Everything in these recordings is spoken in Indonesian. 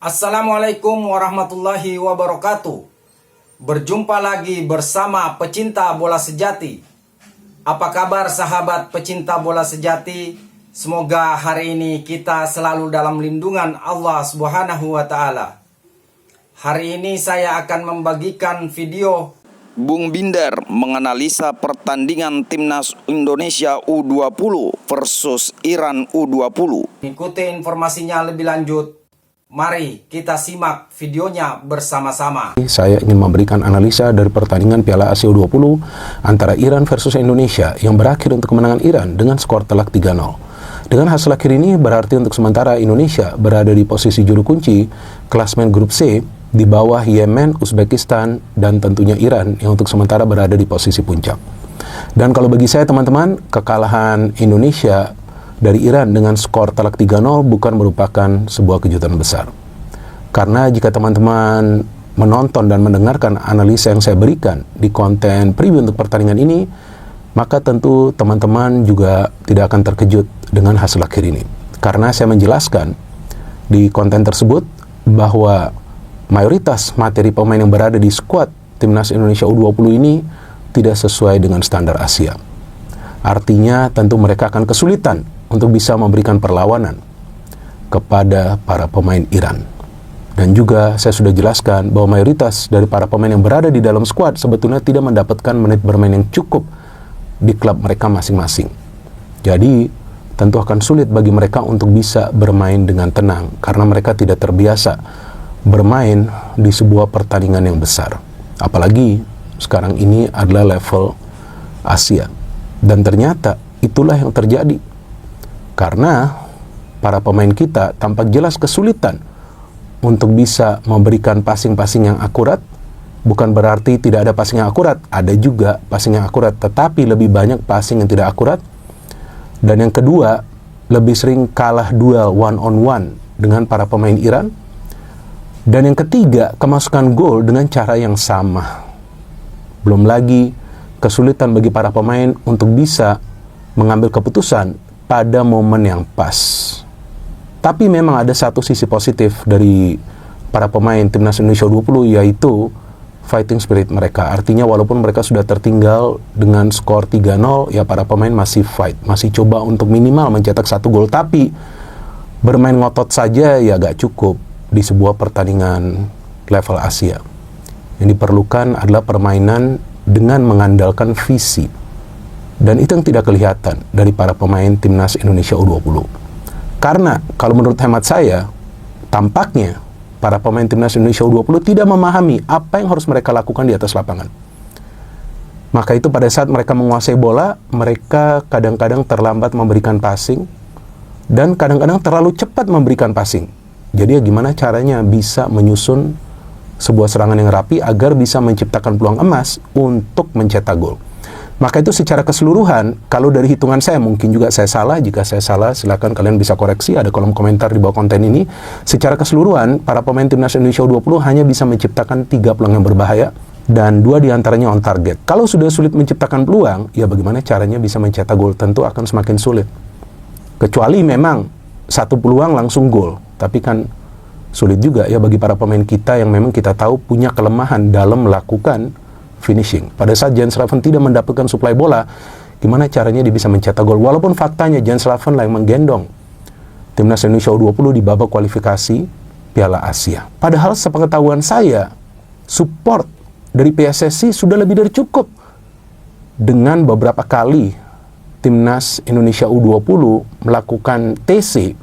Assalamualaikum warahmatullahi wabarakatuh. Berjumpa lagi bersama pecinta bola sejati. Apa kabar sahabat pecinta bola sejati? Semoga hari ini kita selalu dalam lindungan Allah Subhanahu wa taala. Hari ini saya akan membagikan video Bung Binder menganalisa pertandingan Timnas Indonesia U20 versus Iran U20. Ikuti informasinya lebih lanjut. Mari kita simak videonya bersama-sama. Saya ingin memberikan analisa dari pertandingan Piala Asia U20 antara Iran versus Indonesia yang berakhir untuk kemenangan Iran dengan skor telak 3-0. Dengan hasil akhir ini berarti untuk sementara Indonesia berada di posisi juru kunci klasmen grup C di bawah Yemen, Uzbekistan, dan tentunya Iran yang untuk sementara berada di posisi puncak. Dan kalau bagi saya teman-teman, kekalahan Indonesia dari Iran dengan skor telak 3-0 bukan merupakan sebuah kejutan besar. Karena jika teman-teman menonton dan mendengarkan analisa yang saya berikan di konten preview untuk pertandingan ini, maka tentu teman-teman juga tidak akan terkejut dengan hasil akhir ini. Karena saya menjelaskan di konten tersebut bahwa mayoritas materi pemain yang berada di skuad Timnas Indonesia U20 ini tidak sesuai dengan standar Asia. Artinya tentu mereka akan kesulitan untuk bisa memberikan perlawanan kepada para pemain Iran. Dan juga saya sudah jelaskan bahwa mayoritas dari para pemain yang berada di dalam skuad sebetulnya tidak mendapatkan menit bermain yang cukup di klub mereka masing-masing. Jadi tentu akan sulit bagi mereka untuk bisa bermain dengan tenang karena mereka tidak terbiasa bermain di sebuah pertandingan yang besar. Apalagi sekarang ini adalah level Asia. Dan ternyata itulah yang terjadi. Karena para pemain kita tampak jelas kesulitan untuk bisa memberikan passing-passing yang akurat. Bukan berarti tidak ada passing yang akurat, ada juga passing yang akurat, tetapi lebih banyak passing yang tidak akurat. Dan yang kedua, lebih sering kalah duel one-on-one dengan para pemain Iran. Dan yang ketiga, kemasukan gol dengan cara yang sama. Belum lagi kesulitan bagi para pemain untuk bisa mengambil keputusan pada momen yang pas. Tapi memang ada satu sisi positif dari para pemain Timnas Indonesia U20, yaitu fighting spirit mereka. Artinya walaupun mereka sudah tertinggal dengan skor 3-0, ya para pemain masih fight, masih coba untuk minimal mencetak 1 gol. Tapi bermain ngotot saja ya gak cukup di sebuah pertandingan level Asia. Yang diperlukan adalah permainan dengan mengandalkan visi. Dan itu yang tidak kelihatan dari para pemain Timnas Indonesia U20. Karena kalau menurut hemat saya, tampaknya para pemain Timnas Indonesia U20 tidak memahami apa yang harus mereka lakukan di atas lapangan. Maka itu pada saat mereka menguasai bola, mereka kadang-kadang terlambat memberikan passing, dan kadang-kadang terlalu cepat memberikan passing. Jadi ya gimana caranya bisa menyusun sebuah serangan yang rapi agar bisa menciptakan peluang emas untuk mencetak gol. Maka itu secara keseluruhan, kalau dari hitungan saya, mungkin juga saya salah. Jika saya salah, silakan kalian bisa koreksi, ada kolom komentar di bawah konten ini. Secara keseluruhan, para pemain Timnas Indonesia U20 hanya bisa menciptakan 3 peluang yang berbahaya, dan 2 diantaranya on target. Kalau sudah sulit menciptakan peluang, ya bagaimana caranya bisa mencetak gol? Tentu akan semakin sulit. Kecuali memang 1 peluang langsung gol. Tapi kan sulit juga ya bagi para pemain kita yang memang kita tahu punya kelemahan dalam melakukan finishing. Pada saat Jens Slaven tidak mendapatkan suplai bola, gimana caranya dia bisa mencetak gol? Walaupun faktanya Jens Slaven lah yang menggendong Timnas Indonesia U20 di babak kualifikasi Piala Asia. Padahal sepengetahuan saya, support dari PSSI sudah lebih dari cukup. Dengan beberapa kali Timnas Indonesia U20 melakukan TC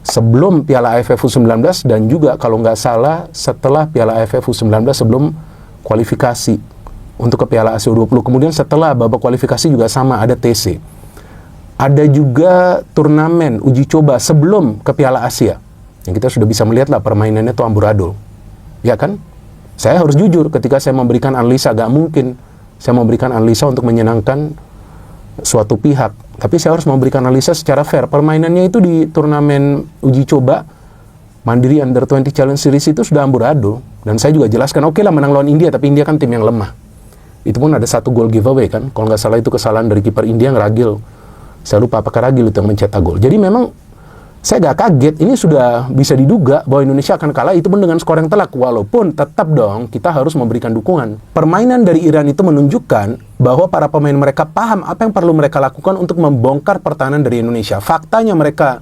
sebelum Piala AFF U19 dan juga kalau nggak salah setelah Piala AFF U19 sebelum kualifikasi untuk ke Piala Asia U20. Kemudian setelah babak kualifikasi juga sama, ada TC. Ada juga turnamen uji coba sebelum ke Piala Asia. Yang kita sudah bisa melihat lah permainannya itu amburadul. Ya kan? Saya harus jujur ketika saya memberikan analisa, gak mungkin saya memberikan analisa untuk menyenangkan suatu pihak. Tapi saya harus memberikan analisa secara fair. Permainannya itu di turnamen uji coba Mandiri Under 20 Challenge Series itu sudah amburadul. Dan saya juga jelaskan, oke lah menang lawan India, tapi India kan tim yang lemah. Itu pun ada 1 gol giveaway kan. Kalau nggak salah itu kesalahan dari kiper India yang Ragil. Saya lupa apakah Ragil itu yang mencetak gol. Jadi memang Saya gak kaget, ini sudah bisa diduga bahwa Indonesia akan kalah, itu pun dengan skor yang telak. Walaupun tetap dong, kita harus memberikan dukungan. Permainan dari Iran itu menunjukkan bahwa para pemain mereka paham apa yang perlu mereka lakukan untuk membongkar pertahanan dari Indonesia. Faktanya mereka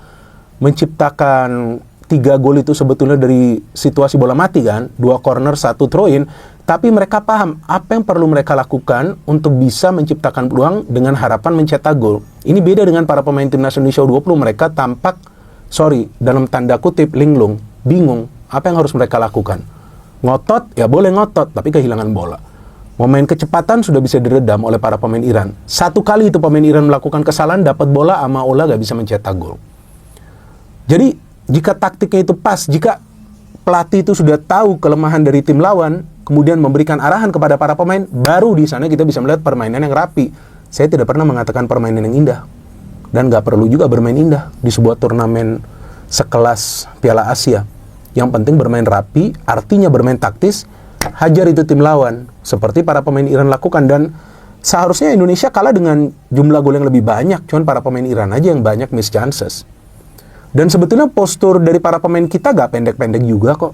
menciptakan 3 gol itu sebetulnya dari situasi bola mati kan, 2 corner, 1 throw-in. Tapi mereka paham apa yang perlu mereka lakukan untuk bisa menciptakan peluang dengan harapan mencetak gol. Ini beda dengan para pemain timnas Indonesia U20, mereka tampak dalam tanda kutip, linglung, bingung apa yang harus mereka lakukan. Ngotot, ya boleh ngotot, tapi kehilangan bola. Momen kecepatan sudah bisa diredam oleh para pemain Iran. 1 kali itu pemain Iran melakukan kesalahan, dapat bola, Amaola gak bisa mencetak gol. Jadi, jika taktiknya itu pas, jika pelatih itu sudah tahu kelemahan dari tim lawan, kemudian memberikan arahan kepada para pemain, baru di sana kita bisa melihat permainan yang rapi. Saya tidak pernah mengatakan permainan yang indah. Dan gak perlu juga bermain indah di sebuah turnamen sekelas Piala Asia. Yang penting bermain rapi, artinya bermain taktis, hajar itu tim lawan. Seperti para pemain Iran lakukan. Dan seharusnya Indonesia kalah dengan jumlah gol yang lebih banyak. Cuman para pemain Iran aja yang banyak miss chances. Dan sebetulnya postur dari para pemain kita gak pendek-pendek juga kok.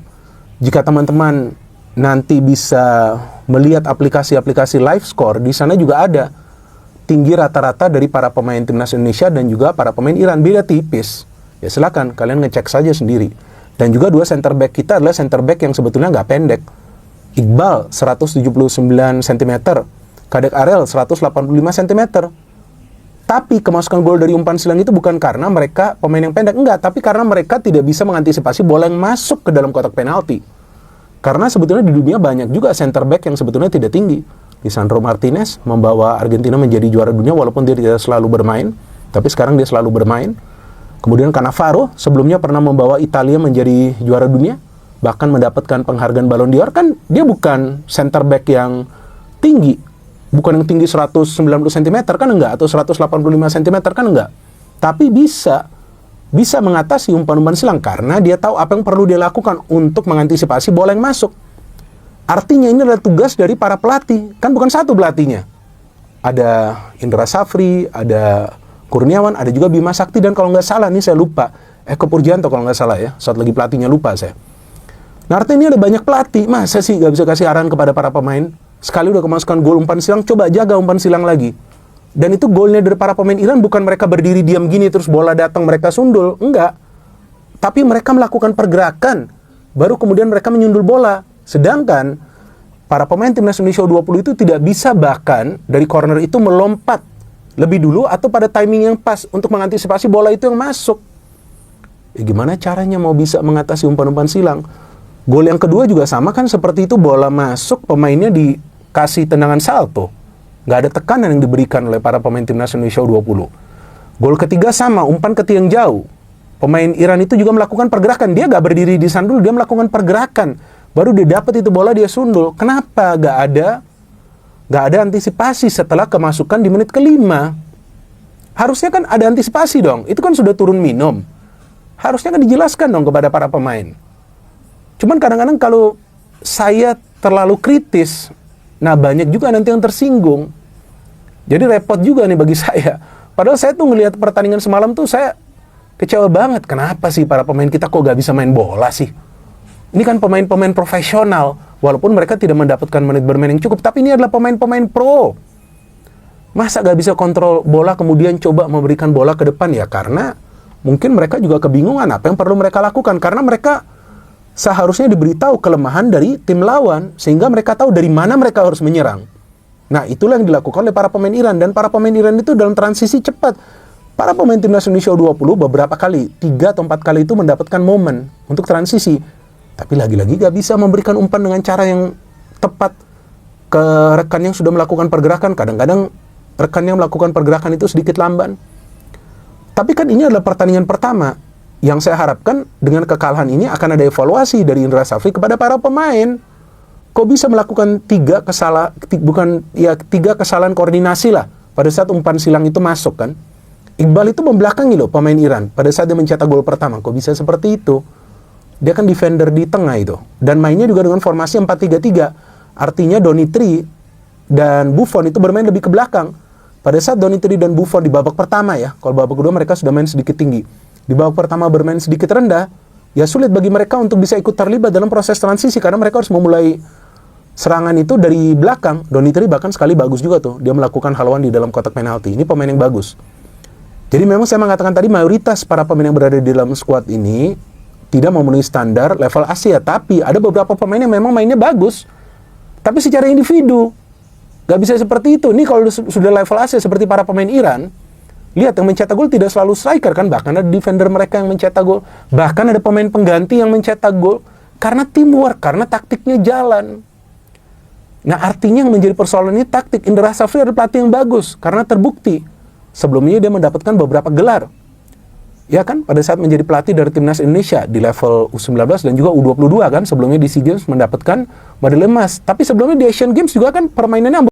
Jika teman-teman nanti bisa melihat aplikasi-aplikasi live score, di sana juga ada tinggi rata-rata dari para pemain timnas Indonesia dan juga para pemain Iran, beda tipis. Ya silakan kalian ngecek saja sendiri. Dan juga 2 center back kita adalah center back yang sebetulnya nggak pendek. Iqbal 179 cm, Kadek Arel 185 cm. Tapi kemasukan gol dari umpan silang itu bukan karena mereka pemain yang pendek, enggak, tapi karena mereka tidak bisa mengantisipasi bola yang masuk ke dalam kotak penalti. Karena sebetulnya di dunia banyak juga center back yang sebetulnya tidak tinggi. Lisandro Martinez membawa Argentina menjadi juara dunia walaupun dia tidak selalu bermain, tapi sekarang dia selalu bermain. Kemudian Cannavaro sebelumnya pernah membawa Italia menjadi juara dunia, bahkan mendapatkan penghargaan Ballon d'Or. Kan dia bukan center back yang tinggi, bukan yang tinggi 190 cm kan enggak, atau 185 cm kan enggak. Tapi bisa mengatasi umpan-umpan silang karena dia tahu apa yang perlu dia lakukan untuk mengantisipasi bola yang masuk. Artinya ini adalah tugas dari para pelatih. Kan bukan satu pelatihnya. Ada Indra Safri, ada Kurniawan, ada juga Bima Sakti, dan kalau nggak salah, nih saya lupa, Eko Purjanto kalau nggak salah ya. Saat lagi pelatihnya lupa saya. Nah artinya ini ada banyak pelatih. Masa sih nggak bisa kasih arahan kepada para pemain? Sekali udah kemasukan gol umpan silang, coba jaga umpan silang lagi. Dan itu golnya dari para pemain Iran bukan mereka berdiri diam gini terus bola datang mereka sundul. Enggak. Tapi mereka melakukan pergerakan. Baru kemudian mereka menyundul bola. Sedangkan para pemain timnas Indonesia U20 itu tidak bisa bahkan dari corner itu melompat lebih dulu atau pada timing yang pas untuk mengantisipasi bola itu yang masuk. Ya gimana caranya mau bisa mengatasi umpan-umpan silang? Gol yang kedua juga sama kan seperti itu, bola masuk pemainnya dikasih tendangan salto. Nggak ada tekanan yang diberikan oleh para pemain timnas Indonesia U20. Gol ketiga sama, umpan ke tiang jauh. Pemain Iran itu juga melakukan pergerakan. Dia nggak berdiri di sana dulu, dia melakukan pergerakan. Baru dia dapat itu bola, dia sundul. Kenapa? Nggak ada antisipasi setelah kemasukan di menit ke-5. Harusnya kan ada antisipasi dong. Itu kan sudah turun minum. Harusnya kan dijelaskan dong kepada para pemain. Cuman kadang-kadang kalau saya terlalu kritis, nah banyak juga nanti yang tersinggung. Jadi repot juga nih bagi saya. Padahal saya tuh ngelihat pertandingan semalam tuh saya kecewa banget. Kenapa sih para pemain kita kok gak bisa main bola sih? Ini kan pemain-pemain profesional. Walaupun mereka tidak mendapatkan menit bermain yang cukup. Tapi ini adalah pemain-pemain pro. Masa gak bisa kontrol bola kemudian coba memberikan bola ke depan? Ya karena mungkin mereka juga kebingungan apa yang perlu mereka lakukan. Karena mereka seharusnya diberitahu kelemahan dari tim lawan. Sehingga mereka tahu dari mana mereka harus menyerang. Nah itulah yang dilakukan oleh para pemain Iran. Dan para pemain Iran itu dalam transisi cepat. Para pemain timnas Indonesia U20 beberapa kali, 3 atau 4 kali itu mendapatkan momen untuk transisi. Tapi lagi-lagi gak bisa memberikan umpan dengan cara yang tepat ke rekan yang sudah melakukan pergerakan. Kadang-kadang rekan yang melakukan pergerakan itu sedikit lamban. Tapi kan ini adalah pertandingan pertama. Yang saya harapkan dengan kekalahan ini akan ada evaluasi dari Indra Safri kepada para pemain. Kok bisa melakukan 3 kesalahan koordinasi lah pada saat umpan silang itu masuk kan. Iqbal itu membelakangi loh pemain Iran pada saat dia mencetak gol pertama. Kok bisa seperti itu? Dia kan defender di tengah itu. Dan mainnya juga dengan formasi 4-3-3. Artinya Donitri dan Buffon itu bermain lebih ke belakang. Pada saat Donitri dan Buffon di babak pertama ya. Kalau babak kedua mereka sudah main sedikit tinggi. di babak pertama bermain sedikit rendah, ya sulit bagi mereka untuk bisa ikut terlibat dalam proses transisi karena mereka harus memulai serangan itu dari belakang. Donitri bahkan sekali bagus juga tuh, dia melakukan haluan di dalam kotak penalti. Ini pemain yang bagus. Jadi memang saya mengatakan tadi mayoritas para pemain yang berada di dalam skuad ini tidak memenuhi standar level Asia, tapi ada beberapa pemain yang memang mainnya bagus. Tapi secara individu gak bisa seperti itu. Nih kalau sudah level Asia seperti para pemain Iran, lihat yang mencetak gol tidak selalu striker kan, bahkan ada defender mereka yang mencetak gol, bahkan ada pemain pengganti yang mencetak gol karena teamwork, karena taktiknya jalan. Nah artinya yang menjadi persoalan ini taktik. Indra Safri adalah pelatih yang bagus karena terbukti sebelumnya dia mendapatkan beberapa gelar. Ya kan, pada saat menjadi pelatih dari timnas Indonesia di level U19 dan juga U22 kan, sebelumnya di SEA Games mendapatkan medali emas. Tapi sebelumnya di Asian Games juga kan permainannya